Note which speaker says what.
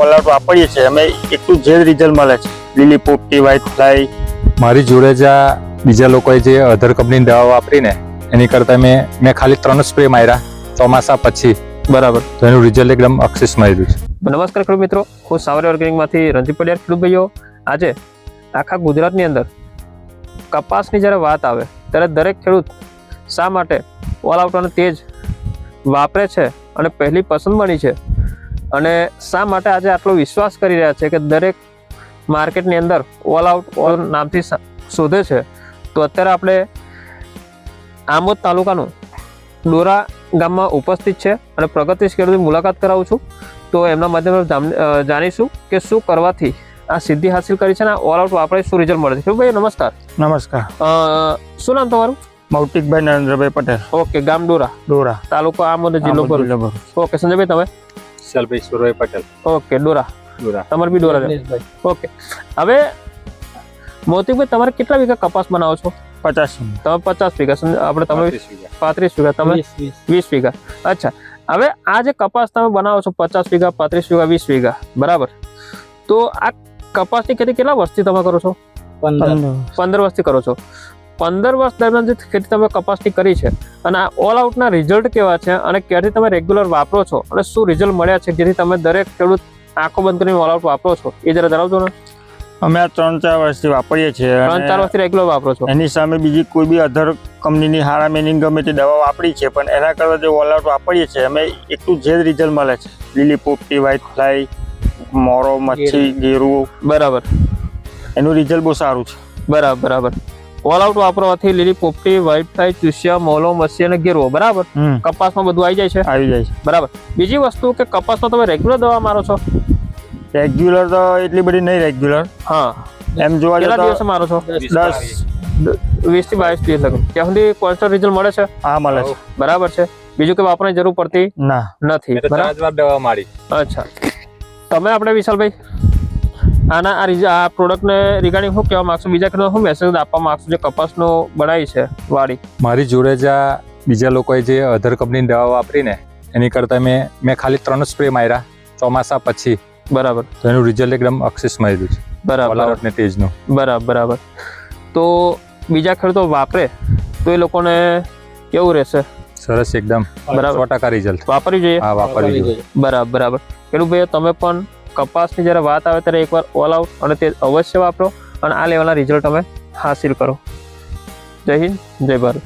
Speaker 1: All out વાપરીએ છીએ અમે એટલું જે રિઝલ્ટ મળે છે લીલી પોપટી વ્હાઇટ ફ્લાય.
Speaker 2: મારી જોડે જ આ બીજા લોકોએ જે અધર કંપનીની દવા વાપરીને એની કરતાં મેં ખાલી 3 સ્પ્રે માર્યા ચોમાસા પછી.
Speaker 3: બરાબર.
Speaker 2: તો એનું રિઝલ્ટ એકદમ અક્ષિસ મળ્યું છે.
Speaker 3: નમસ્કાર ખેડૂત મિત્રો, હું સાવરી ઓર્ગેનિકમાંથી રણજીત પડિયાર. ખેડૂત ભાઈઓ, આજે આખા ગુજરાતની અંદર કપાસની જ્યારે વાત આવે ત્યારે દરેક ખેડૂત શા માટે ઓલઆઉટ અને તેજ વાપરે છે અને પહેલી પસંદ બની છે, અને શા માટે આજે આટલો વિશ્વાસ કરી રહ્યા છે કે દરેક માર્કેટની અંદર ઓલઆઉટ નામથી શોધે છે. તો અત્યારે આપણે આમોદ તાલુકાનું ડોરા ગામમાં ઉપસ્થિત છે અને પ્રગતિશીલ ખેડૂતની મુલાકાત કરાવું છું. તો એમના માધ્યમથી જાણીશું કે શું કરવાથી આ સિદ્ધિ હાસિલ કરી છે અને ઓલઆઉટ વાપરે શું રિઝલ્ટ મળે છે. ભાઈ નમસ્કાર.
Speaker 1: નમસ્કાર.
Speaker 3: શું નામ તમારું?
Speaker 1: મૌટિકભાઈ નરેન્દ્રભાઈ પટેલ.
Speaker 3: ઓકે, ગામ ડોરા, તાલુકો આમોદ, જિલ્લો ભરૂચ. ઓકે, સંજયભાઈ તમે?
Speaker 2: વિશાલભાઈ સુરભાઈ પટેલ.
Speaker 3: Okay, Dora. તમારે બી ડોરા. ઓકે, હવે મૌટિકભાઈ તમારે કેટલા વીઘા કપાસ બનાવો છો?
Speaker 1: 50.
Speaker 3: તમે 50 વીઘા, આપણે તમે 35 વીઘા, તમે 20 વીઘા. અચ્છા, હવે આ જે કપાસ તમે બનાવો છો 50 વીઘા, 35 વીઘા, 20 વીઘા, બરાબર, તો આ કપાસની ખેતી કેટલા વર્ષથી તમે કરો છો? 15 વર્ષથી કરો છો. 15 વર્ષ દરમિયાન જે ખેતી તમે કપાસની કરી છે અને આ ઓલઆઉટના રિઝલ્ટ કેવા છે અને ક્યારથી તમે રેગ્યુલર વાપરો છો અને શું રિઝલ્ટ મળ્યા છે જેથી તમે દરેક ખેડૂત આંખો બંધ કરીને ઓલઆઉટ વાપરો છો, એ જરા જણાવજો ને.
Speaker 1: અમે આ 3-4 વર્ષથી વાપરીએ છીએ.
Speaker 3: 3-4 વર્ષથી રેગ્યુલર વાપરો છો.
Speaker 1: એની સામે બીજી કોઈ બી અધર કંપનીની હારા મેનિંગ ગમે તે દવા વાપરી છે, પણ એના કરતાં જે ઓલઆઉટ વાપરીએ છીએ અમે એટલું જે રિઝલ્ટ મળે છે લીલી પોપટી વ્હાઇટ ફ્લાય, મોરો, મચ્છી, ગેરું,
Speaker 3: બરાબર,
Speaker 1: એનું રિઝલ્ટ બહુ સારું છે.
Speaker 3: બરાબર. ઓલઆઉટ વાપરવાથી લીલી પોપટી, વ્હાઇટ ફ્લાય, ચૂસિયા, મોલો, મચ્છી અને ગેરવો, બરાબર, કપાસમાં બધું આવી જાય છે.
Speaker 1: આવી જાય છે.
Speaker 3: બરાબર. બીજી વસ્તુ કે કપાસમાં તમે રેગ્યુલર દવા મારો છો?
Speaker 1: રેગ્યુલર તો એટલી બધી નહીં રેગ્યુલર.
Speaker 3: હા,
Speaker 1: એમ જોવા
Speaker 3: કેટલા
Speaker 1: જઈએ
Speaker 3: દિવસે મારો છો?
Speaker 1: 10
Speaker 3: 20 થી 22 દિવસ લગે. ત્યાં સુધી કોન્સ્ટન્ટ રિઝલ્ટ મળે છે?
Speaker 1: હા, મળે છે.
Speaker 3: બરાબર છે. બીજું કે વાપરવાની જરૂર પડતી
Speaker 1: ના
Speaker 3: નથી. બરાબર.
Speaker 2: દવા મારી.
Speaker 3: અચ્છા, તમે આપણે વિશાલભાઈ આ પ્રોડક્ટને રિગાર્ડિંગ શું કહેવા માંગશો? બીજા ખેડૂતોને શું મેસેજ આપવા માંગશો જે કપાસનો બનાવી છે વાડી?
Speaker 2: મારી જોડે જ આ બીજા લોકોએ જે અધર કંપનીની દવા વાપરીને એની કરતાં મેં ખાલી 3 સ્પ્રે માર્યા ચોમાસા પછી.
Speaker 3: બરાબર.
Speaker 2: તો એનું રિઝલ્ટ એકદમ અક્ષિસ મળ્યું છે.
Speaker 3: બરાબર.
Speaker 2: ઓલઆઉટ ને તેજનું.
Speaker 3: બરાબર. તો બીજા ખેડૂતો વાપરે તો એ લોકોને કેવું રહેશે?
Speaker 2: સરસ, એકદમ.
Speaker 3: બરાબર.
Speaker 2: 100% રિઝલ્ટ.
Speaker 3: વાપરવી જોઈએ.
Speaker 2: હા, વાપરવી જોઈએ.
Speaker 3: બરાબર. ખેડૂત ભાઈઓ, તમે પણ કપાસની જ્યારે વાત આવે ત્યારે એકવાર ઓલઆઉટ અને તે અવશ્ય વાપરો અને આ લેવલના રિઝલ્ટ તમે હાસિલ કરો. જય હિન્દ, જય ભારત.